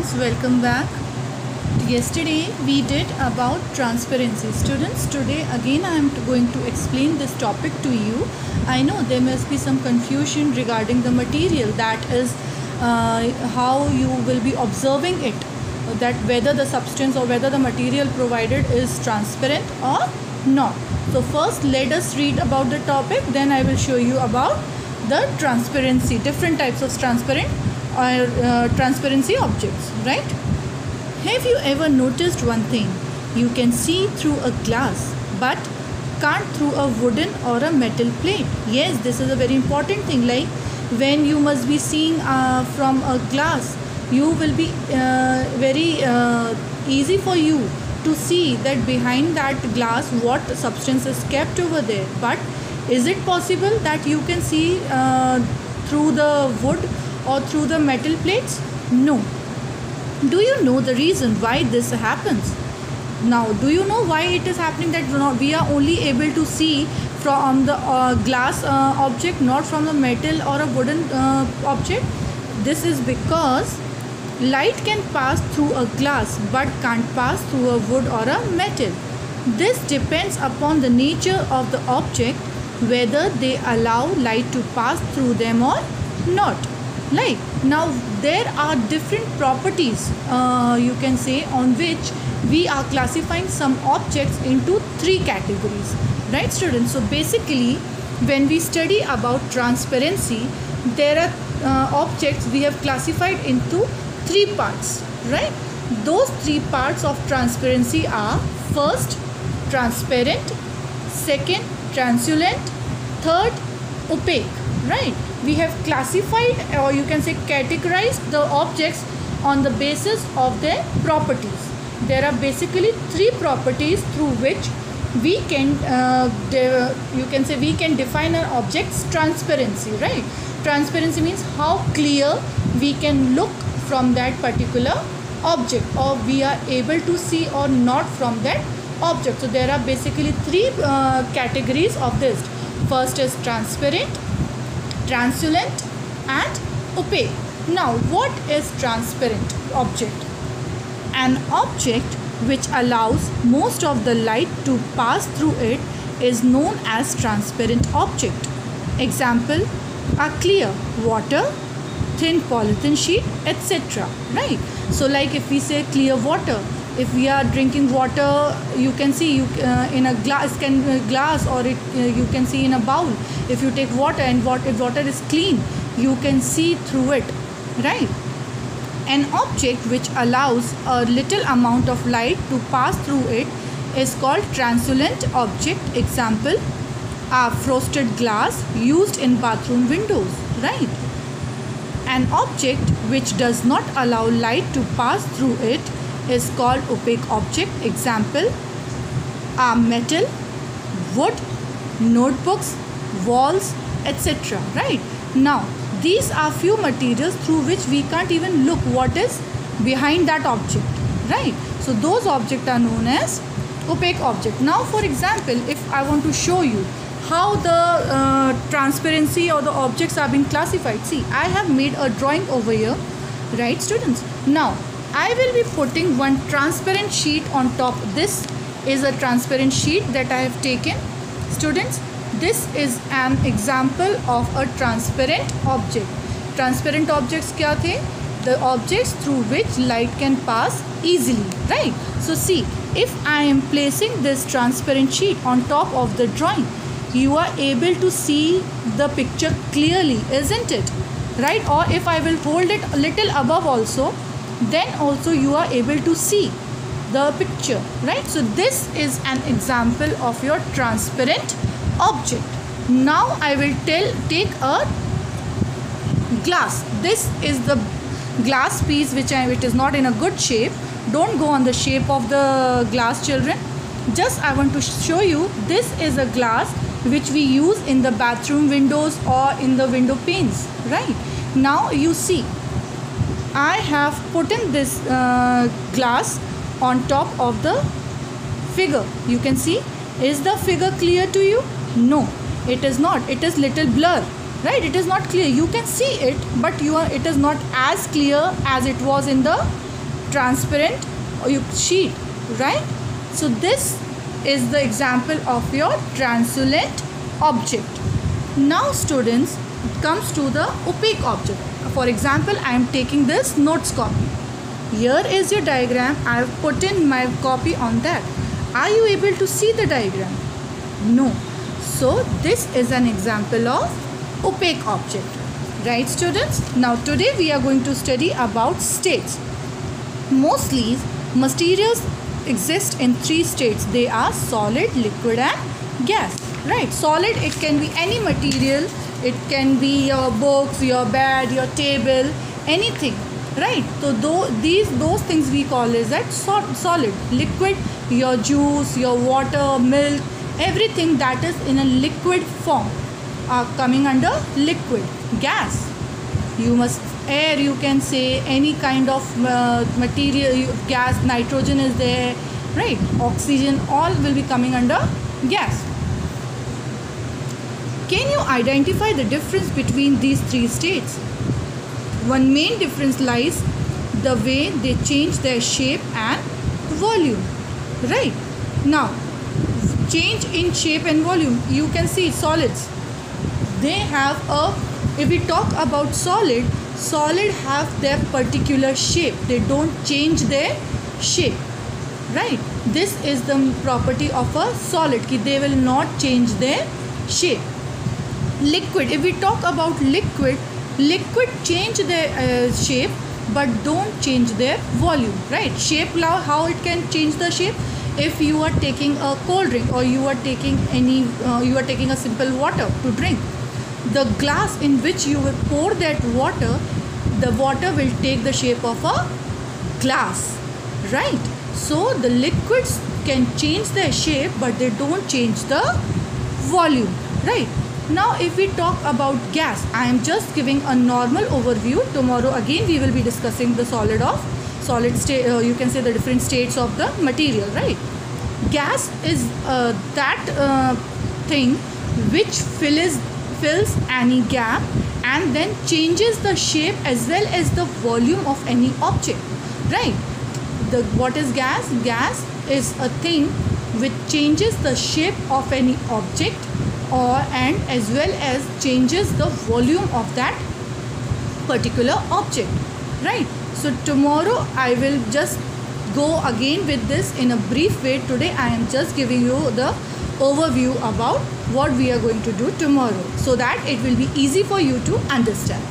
students, welcome back. Yesterday we did about transparency. Students, today again I am going to explain this topic to you. I know there must be some confusion regarding the material, that is how you will be observing it, that whether the substance or whether the material provided is transparent or not. So first let us read about the topic, then I will show you about the transparency, different types of transparency objects, right? Have you ever noticed one thing? You can see through a glass but can't through a wooden or a metal plate. Yes, this is a very important thing. Like when you must be seeing from a glass, you will be very easy for you to see that behind that glass what substance is kept over there. But is it possible that you can see through the wood or through the metal plates? No. Do you know the reason why this happens? Now, do you know why it is happening that we are only able to see from the glass object, not from the metal or a wooden object? This is because light can pass through a glass but can't pass through a wood or a metal. This depends upon the nature of the object, whether they allow light to pass through them or not. Like now there are different properties you can say on which we are classifying some objects into three categories, right students? So basically when we study about transparency, there are objects we have classified into three parts, right? Those three parts of transparency are: first, transparent; second, translucent; third, opaque, right? We have classified, or you can say categorized, the objects on the basis of their properties. There are basically three properties through which we can you can say we can define an object's transparency, right? Transparency means how clear we can look from that particular object, or we are able to see or not from that object. So there are basically three categories of this. First is transparent, translucent and opaque. Now what is transparent object? An object which allows most of the light to pass through it is known as transparent object. Example are clear water, thin polythene sheet, etc., right? So like if we say clear water, if we are drinking water, you can see in a glass, or you can see in a bowl. If you take water and if water is clean, you can see through it, right? An object which allows a little amount of light to pass through it is called translucent object. Example are frosted glass used in bathroom windows, right? An object which does not allow light to pass through it is called opaque object. Example are metal, wood, notebooks, walls, etc., right? Now these are few materials through which we can't even look what is behind that object, right? So those objects are known as opaque object. Now for example, if I want to show you how the transparency or the objects are being classified, see, I have made a drawing over here, right students? Now I will be putting one transparent sheet on top. This is a transparent sheet that I have taken. Students, this is an example of a transparent object. Transparent objects kya the? The objects through which light can pass easily, right? So see, if I am placing this transparent sheet on top of the drawing, you are able to see the picture clearly, isn't it? Right? Or if I will hold it a little above also, then also you are able to see the picture, right? So this is an example of your transparent object. Now I will take a glass. This is the glass piece which is not in a good shape. Don't go on the shape of the glass, children. Just I want to show you, this is a glass which we use in the bathroom windows or in the window panes, right? Now you see, I have put in this glass on top of the figure. You can see, is the figure clear to you? No, it is not. It is little blur, right? It is not clear. You can see it, but it is not as clear as it was in the transparent sheet, right? So this is the example of your translucent object. Now students, comes to the opaque object. For example, I am taking this notes copy. Here is your diagram. I have put in my copy on that. Are you able to see the diagram? No. So this is an example of opaque object. Right students? Now today we are going to study about states. Mostly materials exist in three states. They are solid, liquid and gas. Right? Solid, it can be any material. It can be your books, your bed, your table, anything. Right? So those things we call is that solid. Liquid, your juice, your water, milk, everything that is in a liquid form are coming under liquid. Gas, air, you can say, any kind of material, gas, nitrogen is there, right? Oxygen, all will be coming under gas. Can you identify the difference between these three states? One main difference lies the way they change their shape and volume, right? Now, change in shape and volume, you can see solids. They have if we talk about solid have their particular shape. They don't change their shape, right? This is the property of a solid, कि they will not change their shape. Liquid, if we talk about liquid change their shape but don't change their volume, right? Shape, how it can change the shape? If you are taking a cold drink or you are taking a simple water to drink, the glass in which you will pour that water, the water will take the shape of a glass, right? So the liquids can change their shape but they don't change the volume, right? Now if we talk about gas, I am just giving a normal overview. Tomorrow again we will be discussing the solid state, you can say the different states of the material, right? Gas is that thing which fills any gap and then changes the shape as well as the volume of any object, right? What is gas? Gas is a thing which changes the shape of any object and as well as changes the volume of that particular object, right? So tomorrow I will just go again with this in a brief way. Today I am just giving you the overview about what we are going to do tomorrow so that it will be easy for you to understand.